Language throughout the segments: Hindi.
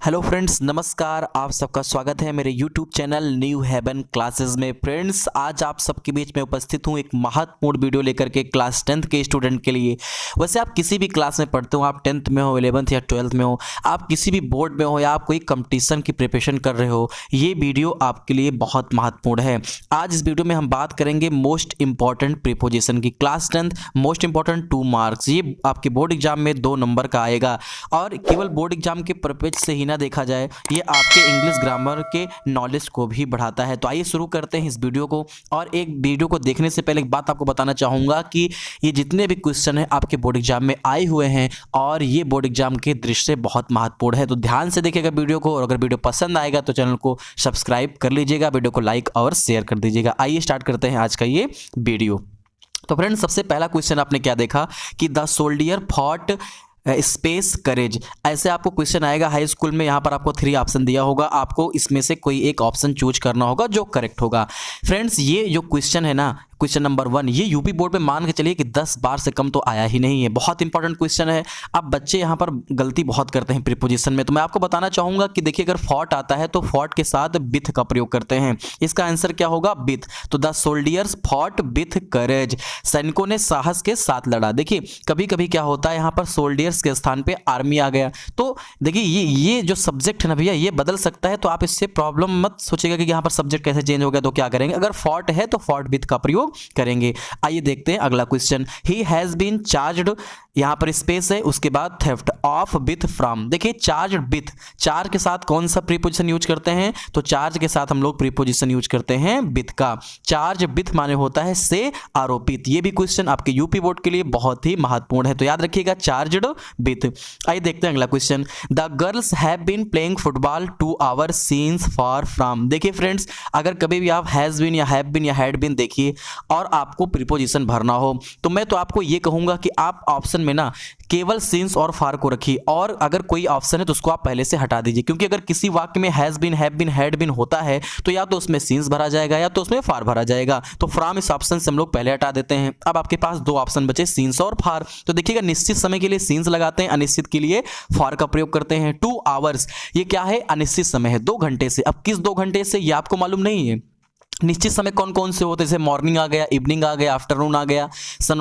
हेलो फ्रेंड्स, नमस्कार। आप सबका स्वागत है मेरे YouTube channel new heaven classes में। फ्रेंड्स, आज आप सबके बीच में उपस्थित हूँ एक महत्वपूर्ण वीडियो लेकर के क्लास 10th के स्टूडेंट के लिए। वैसे आप किसी भी क्लास में पढ़ते हो, आप 10th में हो, 11th या 12th में हो, आप किसी भी बोर्ड में हो या आप कोई कंपटीशन की प्रिपरेशन कर रहे हो, ये वीडियो आपके लिए बहुत महत्वपूर्ण है। आज इस वीडियो में हम बात करेंगे मोस्ट इंपॉर्टेंट प्रीपोजिशन की। Class 10th most important 2 marks, ये आपके बोर्ड एग्जाम में 2 नंबर का आएगा। और केवल बोर्ड एग्जाम के पर्पज से ही देखा जाए, ये आपके इंग्लिश ग्रामर के नॉलेज को भी बढ़ाता है। तो आइए शुरू करते हैं इस वीडियो को। और एक वीडियो को देखने से पहले एक बात आपको बताना चाहूंगा कि ये जितने भी क्वेश्चन हैं आपके बोर्ड एग्जाम में आए हुए हैं और ये बोर्ड एग्जाम के दृष्टि से बहुत महत्वपूर्ण है। तो ध्यान से देखिएगा वीडियो को, और अगर वीडियो पसंद आएगा तो चैनल को सब्सक्राइब कर लीजिएगा, वीडियो को लाइक और शेयर कर दीजिएगा। आइए स्टार्ट करते हैं आज का ये वीडियो। तो फ्रेंड्स, सबसे पहला क्वेश्चन आपने क्या देखा कि द सोल्डियर फॉट स्पेस करेज, ऐसे आपको क्वेश्चन आएगा हाई स्कूल में। यहाँ पर आपको 3 ऑप्शन दिया होगा, आपको इसमें से कोई एक ऑप्शन चूज करना होगा जो करेक्ट होगा। फ्रेंड्स, ये जो क्वेश्चन है ना, क्वेश्चन नंबर 1, ये यूपी बोर्ड में मान के चलिए कि 10 बार से कम तो आया ही नहीं है। बहुत इंपॉर्टेंट क्वेश्चन है। अब बच्चे यहाँ पर गलती बहुत करते हैं प्रीपोजिशन में, तो मैं आपको बताना चाहूंगा कि देखिए, अगर फॉट आता है तो फॉट के साथ बिथ का प्रयोग करते हैं। इसका आंसर क्या होगा? बिथ। तो द सोल्डियर्स फॉट बिथ करेज, सैनिकों ने साहस के साथ लड़ा। देखिए, कभी कभी क्या होता है, यहाँ पर सोल्डियर्स के स्थान पे आर्मी आ गया। तो देखिए, ये जो सब्जेक्ट है ना भैया, ये बदल सकता है। तो आप इससे प्रॉब्लम मत सोचिएगा कि यहाँ पर सब्जेक्ट कैसे चेंज हो गया तो क्या करेंगे। अगर फॉट है तो फॉट बिथ का प्रयोग करेंगे। आइए देखते हैं अगला question. He has been charged, यहां पर स्पेस है, उसके बाद थेफ्ट ऑफ बिथ फ्रॉम। देखिए, चार्ज बिथ, चार्ज के साथ कौन सा प्रीपोजिशन यूज करते हैं? तो चार्ज के साथ हम लोग प्रीपोजिशन यूज करते हैं बिथ का। चार्ज बिथ माने होता है से आरोपित। ये भी क्वेश्चन आपके यूपी बोर्ड के लिए बहुत ही महत्वपूर्ण है, तो याद रखिएगा चार्ज्ड बिथ। आइए देखते हैं अगला question. The girls have been playing football 2 hours since far from. देखिए फ्रेंड्स, अगर कभी भी आप हैज बीन या हैव बीन या हैड बीन देखिए और आपको प्रीपोजिशन भरना हो, तो मैं तो आपको ये कहूंगा कि आप ऑप्शन में ना केवल सिंस और फार को रखिए, और अगर कोई ऑप्शन है तो उसको आप पहले से हटा दीजिए। क्योंकि अगर किसी वाक्य में has been, have been, had been होता है तो या तो उसमें सिंस भरा जाएगा या तो उसमें फार भरा जाएगा। तो फ्रॉम इस ऑप्शन से हम लोग पहले हटा देते हैं। अब आपके पास 2 ऑप्शन बचे, सिंस और फार। तो देखिएगा, निश्चित समय के लिए सिंस लगाते हैं, अनिश्चित के लिए फार का प्रयोग करते हैं। 2 आवर्स, ये क्या है? अनिश्चित समय है, 2 घंटे से। अब किस 2 घंटे से, ये आपको मालूम नहीं है। निश्चित समय कौन कौन से होते हैं? जैसे मॉर्निंग आ गया, इवनिंग आ गया, आफ्टरनून आ गया, सन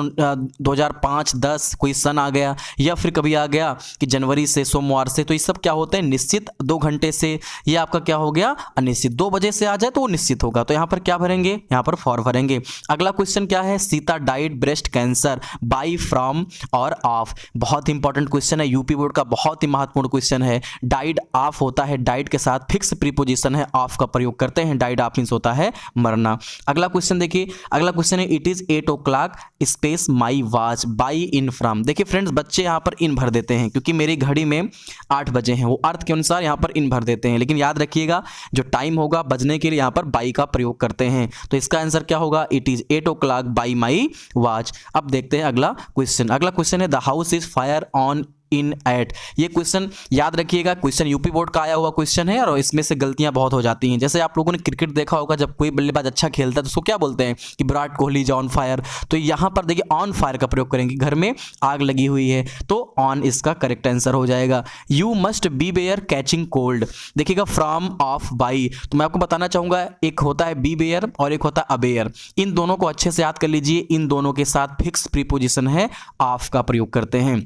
2005-10 कोई सन आ गया, या फिर कभी आ गया कि जनवरी से, सोमवार से। तो ये सब क्या होते हैं? निश्चित 2 घंटे से। ये आपका क्या हो गया? अनिश्चित। 2 बजे से आ जाए तो वो निश्चित होगा, तो यहाँ पर क्या भरेंगे? यहाँ पर फॉर भरेंगे। अगला क्वेश्चन क्या है? Sita died breast cancer by, from और ऑफ। बहुत इंपॉर्टेंट क्वेश्चन है, यूपी बोर्ड का बहुत ही महत्वपूर्ण क्वेश्चन है। डाइड ऑफ होता है, डाइड के साथ फिक्स प्रीपोजिशन है, ऑफ का प्रयोग करते हैं। डाइड ऑफ मींस होता है मरना। अगला क्वेश्चन देखिए, अगला क्वेश्चन है it is 8 o'clock space my watch by in from. देखिए फ्रेंड्स, बच्चे यहां पर इन भर देते हैं क्योंकि मेरी घड़ी में 8 बजे हैं, वो अर्थ के अनुसार यहां पर इन भर देते हैं। लेकिन याद रखिएगा, जो टाइम होगा बजने के लिए यहां पर बाई का प्रयोग करते हैं। तो इसका आंसर क्या होगा? It is 8 o'clock by my watch. अब देखते हैं अगला क्वेश्चन। अगला क्वेश्चन है the house is fire on in at. ये क्वेश्चन याद रखिएगा, क्वेश्चन यूपी बोर्ड का आया हुआ क्वेश्चन है और इसमें से गलतियां बहुत हो जाती हैं। जैसे आप लोगों ने क्रिकेट देखा होगा, जब कोई बल्लेबाज अच्छा खेलता है तो उसको क्या बोलते हैं कि Virat Kohli is on fire. तो यहां पर देखिए ऑन फायर का प्रयोग करेंगे, घर में आग लगी हुई है, तो ऑन इसका करेक्ट आंसर हो जाएगा। You must be bear catching cold, देखिएगा फ्रॉम, ऑफ, बाई। तो मैं आपको बताना चाहूंगा, एक होता है बी बेयर और एक होता है अबेयर। इन दोनों को अच्छे से याद कर लीजिए, इन दोनों के साथ फिक्स प्रीपोजिशन है, ऑफ का प्रयोग करते हैं।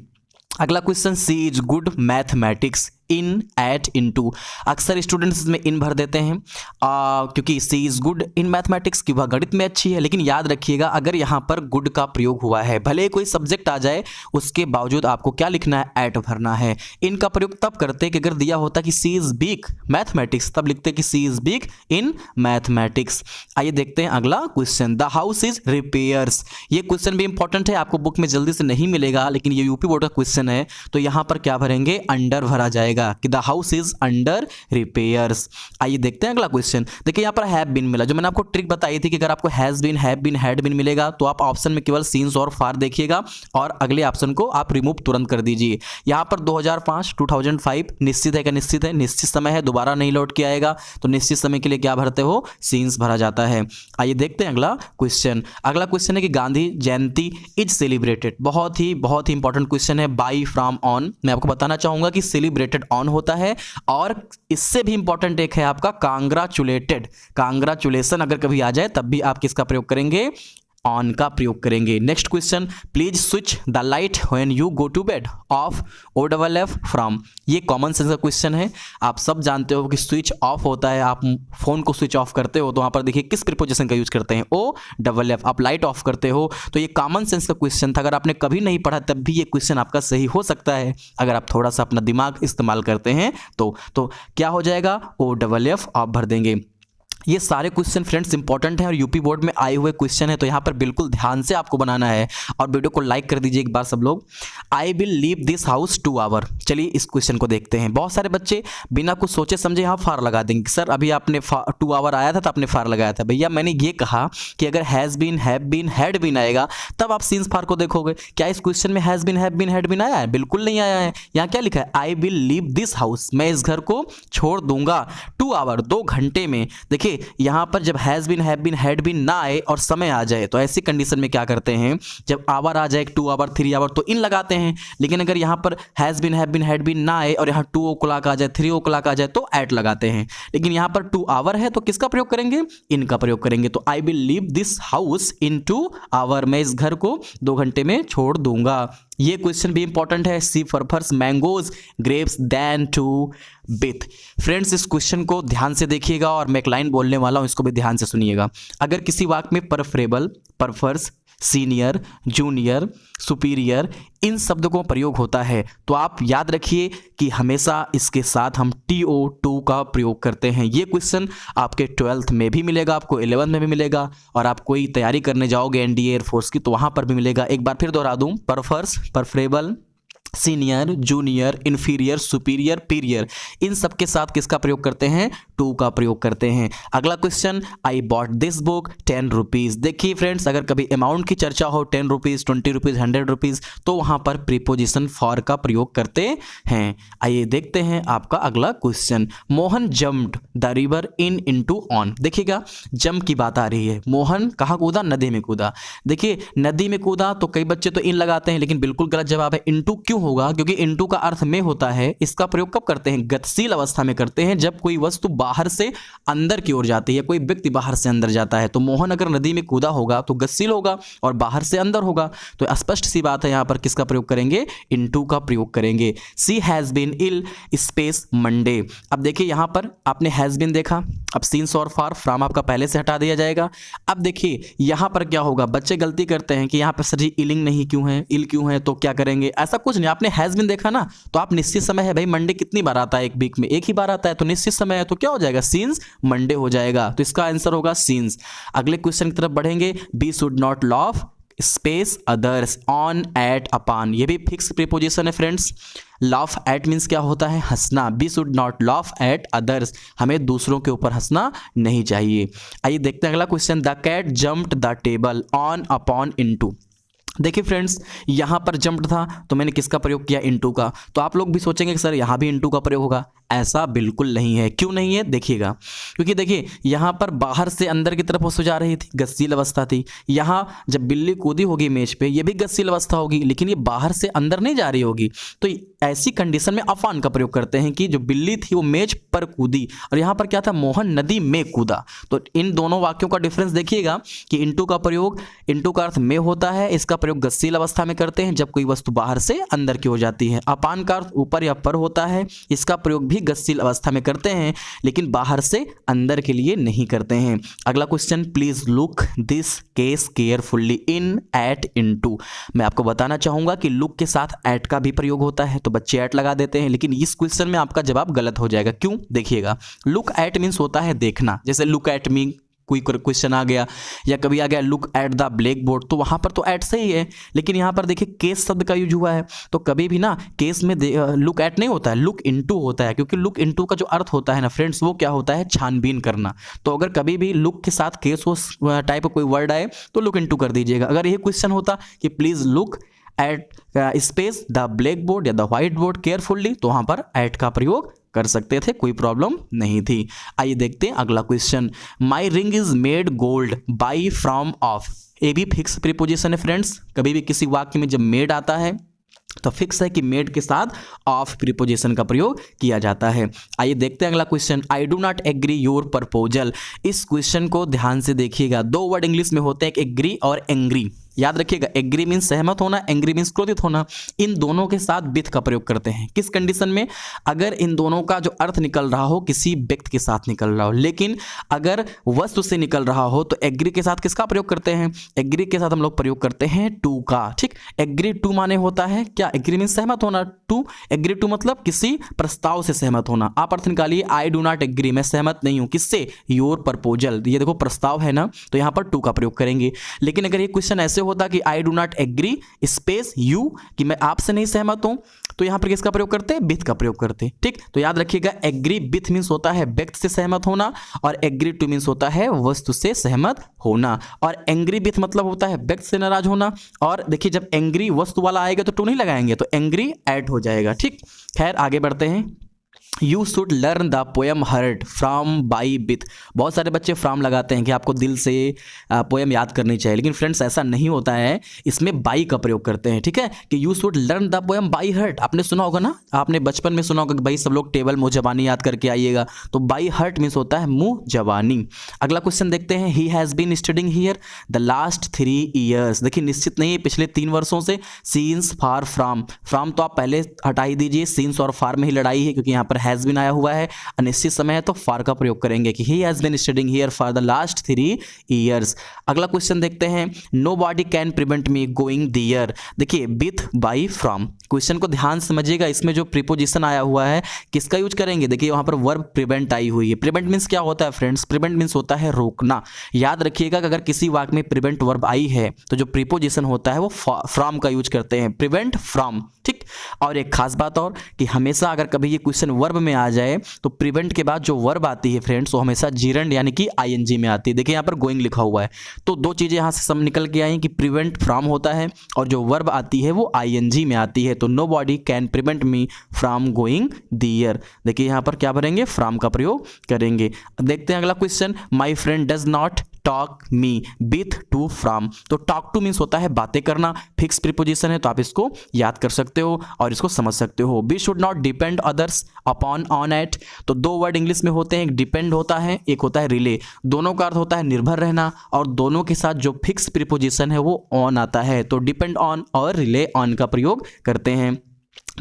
अगला question, she is good mathematics in, at, into. अक्सर स्टूडेंट्स इसमें इन भर देते हैं क्योंकि she is good in mathematics, की वह गणित में अच्छी है। लेकिन याद रखिएगा, अगर यहाँ पर गुड का प्रयोग हुआ है, भले कोई सब्जेक्ट आ जाए, उसके बावजूद आपको क्या लिखना है? एट भरना है। इनका प्रयोग तब करते कि अगर दिया होता कि सी इज वीक मैथमेटिक्स, तब लिखते कि सी इज वीक इन मैथमेटिक्स। आइए देखते हैं अगला question. The house is repairs, ये क्वेश्चन भी इंपॉर्टेंट है, आपको बुक में जल्दी से नहीं मिलेगा, लेकिन ये यूपी बोर्ड का क्वेश्चन है। तो यहाँ पर क्या भरेंगे? अंडर भरा जाएगा कि the house is under repairs. आइए देखते हैं अगला क्वेश्चन। देखिए, यहाँ पर हैव बीन मिला, जो मैंने आपको ट्रिक बताई थी कि अगर आपको has been, have been, had been मिलेगा तो आप ऑप्शन में केवल सीन्स और फार देखिएगा और अगले ऑप्शन को आप रिमूव तुरंत कर दीजिए। यहाँ पर 2005, 2005 निश्चित है क्या? निश्चित है, निश्चित समय है, दोबारा नहीं लौट के आएगा। तो निश्चित समय के लिए क्या भरते हो? सीन्स भरा जाता है। आइए देखते हैं अगला क्वेश्चन। अगला क्वेश्चन है कि गांधी जयंती इज सेलिब्रेटेड, बहुत ही इंपॉर्टेंट क्वेश्चन है। By, from, on. मैं आपको बताना चाहूंगा कि सेलिब्रेटेड ऑन होता है। और इससे भी इंपॉर्टेंट एक है आपका कांग्रेचुलेटेड, कांग्रेचुलेशन अगर कभी आ जाए तब भी आप किसका प्रयोग करेंगे, ऑन का प्रयोग करेंगे। Next question, please switch the light when you go to bed, off OFF from. ये कॉमन सेंस का क्वेश्चन है, आप सब जानते हो कि स्विच ऑफ होता है, आप फोन को स्विच ऑफ करते हो तो वहां पर देखिए किस प्रीपोजिशन का यूज करते हैं, OFF। आप लाइट ऑफ करते हो तो ये कॉमन सेंस का क्वेश्चन था, अगर आपने कभी नहीं पढ़ा तब भी ये क्वेश्चन आपका सही हो सकता है अगर आप थोड़ा सा अपना दिमाग इस्तेमाल करते हैं तो क्या हो जाएगा, OFF आप भर देंगे। ये सारे क्वेश्चन फ्रेंड्स इंपॉर्टेंट हैं और यूपी बोर्ड में आए हुए क्वेश्चन है, तो यहाँ पर बिल्कुल ध्यान से आपको बनाना है और वीडियो को लाइक कर दीजिए एक बार सब लोग। I will leave this house 2 hour. चलिए इस क्वेश्चन को देखते हैं। बहुत सारे बच्चे बिना कुछ सोचे समझे यहाँ फार लगा देंगे, सर अभी आपने 2 आवर आया था तो आपने फार लगाया था। भैया मैंने ये कहा कि अगर has been, have been, had been आएगा तब आप सीन्स फार को देखोगे। क्या इस क्वेश्चन में has been, have been, had been आया है? बिल्कुल नहीं आया है। यहाँ क्या लिखा है, आई विल लीव दिस हाउस, मैं इस घर को छोड़ दूंगा 2 आवर, 2 घंटे में। देखिए यहाँ पर जब has been, have been, had been ना आए और समय आ जाए तो ऐसी कंडीशन में क्या करते हैं, जब आवर आ जाए 2 आवर 3 आवर तो इन लगाते हैं। लेकिन अगर यहाँ पर has been, have been, had been ना आए और यहाँ 2 o'clock आ जाए, 3 o'clock आ जाए तो एट लगाते हैं। लेकिन यहाँ पर 2 आवर है तो किसका प्रयोग करेंगे, इन का प्रयोग करेंगे। तो I will leave this house in 2 hour, मैं इस घर को 2 घंटे में छोड़ दूंगा। ये क्वेश्चन भी इंपॉर्टेंट है, सी फर्फर्स मैंगोज ग्रेप्स देन टू बिथ। फ्रेंड्स इस क्वेश्चन को ध्यान से देखिएगा और मैं एक लाइन बोलने वाला हूं, इसको भी ध्यान से सुनिएगा। अगर किसी वाक्य में परफरेबल, परफर्स, सीनियर, जूनियर, सुपीरियर इन शब्दों का प्रयोग होता है तो आप याद रखिए कि हमेशा इसके साथ हम TO2 का प्रयोग करते हैं। ये क्वेश्चन आपके 12th में भी मिलेगा, आपको 11th में भी मिलेगा और आप कोई तैयारी करने जाओगे NDA एयरफोर्स की तो वहाँ पर भी मिलेगा। एक बार फिर दोहरा दूँ, परफर्स, परफरेबल, सीनियर, जूनियर, इन्फीरियर, सुपीरियर, पीरियर इन सब के साथ किसका प्रयोग करते हैं, टू का प्रयोग करते हैं। अगला question, I bought this book 10 rupees. देखिए फ्रेंड्स अगर कभी अमाउंट की चर्चा हो 10 रुपीज, 20 रुपीज, 100 रुपीज तो वहां पर प्रीपोजिशन फॉर का प्रयोग करते हैं। आइए देखते हैं आपका अगला question, Mohan jumped the river in into on. देखिएगा जंप की बात आ रही है, मोहन कहाँ कूदा, नदी में कूदा। देखिए नदी में कूदा तो कई बच्चे तो इन लगाते हैं लेकिन बिल्कुल गलत जवाब है। इनटू क्यों होगा, क्योंकि इनटू का अर्थ में होता है। इसका प्रयोग कब करते हैं, गतिशील अवस्था में करते हैं, जब कोई वस्तु बाहर से अंदर की ओर जाती है, कोई व्यक्ति बाहर से अंदर जाता है। तो मोहन अगर नदी में कूदा होगा तो गतिशील होगा और बाहर से अंदर होगा, तो स्पष्ट सी बात है, यहां पर किसका प्रयोग करेंगे, इनटू का प्रयोग करेंगे। She has been ill space Monday. अब देखिए यहां पर आपने हैज बीन देखा, अब सीन्स और फार फ्रॉम आपका पहले से हटा दिया जाएगा। अब देखिए यहां पर क्या होगा, बच्चे गलती करते हैं कि यहां पर सर जी इलिंग नहीं क्यों है, इल क्यों है, तो क्या करेंगे, ऐसा कुछ नहीं। आपने हैज बीन देखा ना, तो आप निश्चित समय है भाई, मंडे कितनी बार आता है एक वीक में, एक ही बार आता है, तो निश्चित समय है तो क्या हो जाएगा, सीन्स मंडे हो जाएगा। तो इसका आंसर होगा सीन्स। अगले क्वेश्चन की तरफ बढ़ेंगे, we should not laugh space others on at upon. ये भी फिक्स प्रीपोजिशन है फ्रेंड्स। लाफ एट मीन्स क्या होता है, हंसना। We should not laugh at others, हमें दूसरों के ऊपर हंसना नहीं चाहिए। आइए देखते हैं अगला question, the cat jumped the table on upon into. देखिए फ्रेंड्स यहाँ पर जंप्ड था तो मैंने किसका प्रयोग किया, इनटू का। तो आप लोग भी सोचेंगे कि सर यहाँ भी इनटू का प्रयोग होगा, ऐसा बिल्कुल नहीं है। क्यों नहीं है देखिएगा, क्योंकि देखिए यहाँ पर बाहर से अंदर की तरफ वो जा रही थी, गतिशील अवस्था थी। यहाँ जब बिल्ली कूदी होगी मेज पे, ये भी गतिशील अवस्था होगी, लेकिन ये बाहर से अंदर नहीं जा रही होगी। तो ऐसी कंडीशन में अफान का प्रयोग करते हैं कि जो बिल्ली थी वो मेज पर कूदी, और यहाँ पर क्या था, मोहन नदी में कूदा। तो इन दोनों वाक्यों का डिफरेंस देखिएगा कि इनटू का प्रयोग, इनटू का अर्थ में होता है, इसका प्रयोग गतिशील अवस्था में करते हैं जब कोई वस्तु बाहर से अंदर की हो जाती है। अपान का अर्थ ऊपर या पर होता है, इसका प्रयोग भी गतिशील अवस्था में करते हैं लेकिन बाहर से अंदर के लिए नहीं करते हैं। अगला question, please look this case carefully in at into. मैं आपको बताना चाहूंगा कि लुक के साथ एट का भी प्रयोग होता है, तो बच्चे एट लगा देते हैं, लेकिन इस क्वेश्चन में आपका जवाब गलत हो जाएगा। क्यों देखिएगा, लुक एट मीन्स होता है देखना, जैसे लुक एट मी कोई क्वेश्चन आ गया, या कभी आ गया look at the black board, तो वहां पर तो एट सही है, लेकिन यहां पर देखिए केस शब्द का यूज हुआ है, तो कभी भी ना केस में लुक एट नहीं होता है, लुक इनटू होता है, क्योंकि लुक इनटू का जो अर्थ होता है ना फ्रेंड्स, वो क्या होता है, छानबीन करना। तो अगर कभी भी लुक के साथ केस हो टाइप का कोई वर्ड आए तो लुक इनटू कर दीजिएगा। अगर ये क्वेश्चन होता कि please look at space the black board या द व्हाइट बोर्ड केयरफुली, तो वहां पर एट का प्रयोग कर सकते थे, कोई प्रॉब्लम नहीं थी। आइए देखते हैं अगला question, my ring is made gold by from of. ये भी फिक्स प्रीपोजिशन है फ्रेंड्स। कभी भी किसी वाक्य में जब मेड आता है तो फिक्स है कि मेड के साथ ऑफ प्रीपोजिशन का प्रयोग किया जाता है। आइए देखते हैं अगला question, I do not agree your proposal. इस क्वेश्चन को ध्यान से देखिएगा, दो वर्ड इंग्लिश में होते हैं, एक एग्री और एंग्री। याद रखिएगा, एग्री मीन्स सहमत होना, एंग्री मीन्स क्रोधित होना। इन दोनों के साथ विथ का प्रयोग करते हैं किस कंडीशन में, अगर इन दोनों का जो अर्थ निकल रहा हो किसी व्यक्ति के साथ निकल रहा हो, लेकिन अगर वस्तु से निकल रहा हो तो एग्री के साथ किसका प्रयोग करते हैं, एग्री के साथ हम लोग प्रयोग करते हैं टू का। ठीक, एग्री टू माने होता है क्या, एग्री मीन्स सहमत होना, टू एग्री टू मतलब किसी प्रस्ताव से सहमत होना। आप अर्थ निकालिए, आई डू नॉट एग्री, मैं सहमत नहीं हूं किससे, योर प्रपोजल। ये देखो प्रस्ताव है ना, तो यहां पर टू का प्रयोग करेंगे। लेकिन अगर ये क्वेश्चन ऐसे होता कि I do not agree space you, कि मैं आपसे नहीं सहमत हूं, तो यहां पर किसका प्रयोग करते हैं, विथ का प्रयोग करते हैं। ठीक, तो याद रखिएगा, एग्री विथ मीन्स होता है व्यक्ति से सहमत होना, और एग्री टू मीन्स होता है वस्तु से सहमत होना, और एंग्री विथ मतलब होता है व्यक्ति से नाराज होना। और देखिए, जब एंग्री वस्तु वाला आएगा तो टू नहीं लगाएंगे, तो एंग्री ऐड हो जाएगा। ठीक, खैर आगे बढ़ते हैं। You should learn the poem heart from by with. बहुत सारे बच्चे फ्राम लगाते हैं कि आपको दिल से पोएम याद करनी चाहिए, लेकिन फ्रेंड्स ऐसा नहीं होता है, इसमें बाई का प्रयोग करते हैं। ठीक है, कि you should learn the poem by heart. आपने सुना होगा ना, आपने बचपन में सुना होगा कि भाई सब लोग टेबल मुंह जबानी याद करके आइएगा, तो बाई हर्ट मीन्स होता है मुंह जबानी। अगला क्वेश्चन देखते हैं, he has been studying here the last 3 years। देखिए निश्चित नहीं है, पिछले 3 वर्षों से। सीन्स फार फ्राम, फ्राम तो आप पहले हटा ही दीजिए, सीन्स और फार में ही लड़ाई है, क्योंकि यहाँ पर हैज़ बीन आया हुआ है, अनिश्चित समय है, तो फार का प्रयोग करेंगे कि he has been studying here for the last 3 years। अगला क्वेश्चन देखते हैं, nobody can prevent me going there. देखिए विथ बाई फ्रॉम, क्वेश्चन को ध्यान समझिएगा, इसमें जो प्रीपोजिशन आया हुआ है किसका यूज करेंगे, देखिए वहां पर वर्ब प्रिवेंट आई हुई है। प्रिवेंट मीन्स क्या होता है फ्रेंड्स, प्रिवेंट मीन्स होता है रोकना। याद रखिएगा कि अगर किसी वाक्य में प्रिवेंट वर्ब आई है तो जो प्रीपोजिशन होता है वो फ्रॉम का यूज करते हैं, प्रिवेंट फ्रॉम। ठीक, और एक खास बात और कि हमेशा अगर कभी ये क्वेश्चन वर्ब में आ जाए तो प्रिवेंट के बाद जो वर्ब आती है फ्रेंड्स वो हमेशा जीरंड यानी कि आईएनजी में आती है। देखिए यहाँ पर गोइंग लिखा हुआ है, तो दो चीजें यहाँ से सब निकल के आई कि प्रिवेंट फ्रॉम होता है और जो वर्ब आती है वो आईएनजी में आती है। तो nobody can prevent me from going there. देखिए यहाँ पर क्या भरेंगे, फ्रॉम का प्रयोग करेंगे। देखते हैं अगला question, my friend does not talk me with to from. तो टॉक टू मीन्स होता है बातें करना, फिक्स प्रीपोजिशन है, तो आप इसको याद कर सकते हो और इसको समझ सकते हो। We should not depend others upon on at. तो दो वर्ड इंग्लिश में होते हैं, एक डिपेंड होता है, एक होता है रिले। दोनों का अर्थ होता है निर्भर रहना, और दोनों के साथ जो फिक्स प्रीपोजिशन है वो ऑन आता है, तो डिपेंड ऑन और रिले ऑन का प्रयोग करते हैं।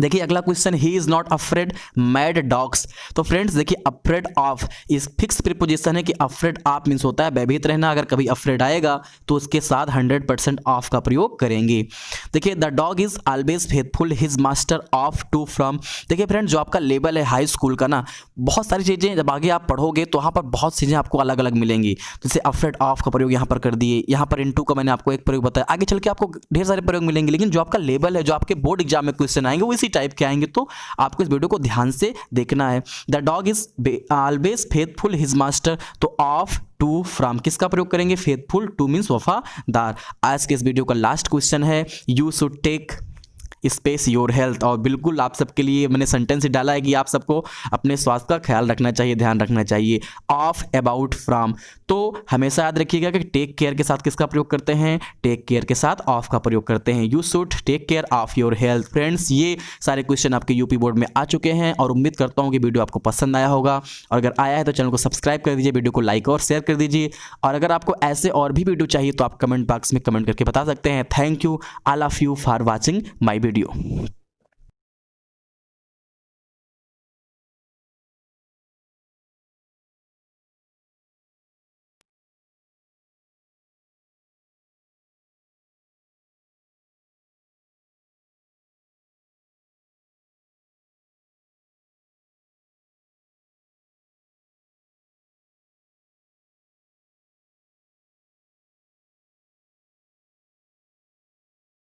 देखिए अगला question, he is not afraid mad dogs. तो फ्रेंड्स देखिए अफ्रेड ऑफ इस फिक्स प्रीपोजिशन है कि अफ्रेड ऑफ मीन्स होता है भयभीत रहना, अगर कभी अफ्रेड आएगा तो उसके साथ 100% ऑफ का प्रयोग करेंगे। देखिए the dog is always faithful his master of to from. देखिए फ्रेंड्स जो आपका लेवल है हाई स्कूल का ना, बहुत सारी चीज़ें जब आगे आप पढ़ोगे तो वहाँ पर बहुत चीज़ें आपको अलग अलग मिलेंगी। जैसे अफ्रेड ऑफ का प्रयोग यहाँ पर कर दिए, यहाँ पर इनटू का मैंने आपको एक प्रयोग बताया, आगे चल के आपको ढेर सारे प्रयोग मिलेंगे, लेकिन जो आपका लेवल है, जो आपके बोर्ड एग्जाम में क्वेश्चन आएंगे वो इसी टाइप के आएंगे, तो आपको इस वीडियो को ध्यान से देखना है। The dog is always faithful his master, तो ऑफ टू फ्रॉम किसका प्रयोग करेंगे, फेथफुल, टू मीन्स वफादार। आज के इस वीडियो का लास्ट क्वेश्चन है, you should tech space your health. और बिल्कुल आप सबके लिए मैंने सेंटेंस डाला है कि आप सबको अपने स्वास्थ्य का ख्याल रखना चाहिए, ध्यान रखना चाहिए। ऑफ, अबाउट, फ्रॉम, तो हमेशा याद रखिएगा कि टेक केयर के साथ किसका प्रयोग करते हैं, टेक केयर के साथ ऑफ का प्रयोग करते हैं। You should take care of your health. Friends ये सारे क्वेश्चन आपके यूपी बोर्ड में आ चुके हैं और उम्मीद करता हूँ कि वीडियो आपको पसंद आया होगा, और अगर आया है तो चैनल को सब्सक्राइब कर दीजिए, वीडियो को लाइक और शेयर कर दीजिए, और अगर आपको ऐसे और भी वीडियो चाहिए तो आप कमेंट बॉक्स में कमेंट करके बता सकते हैं। Thank you all of you for watching my video.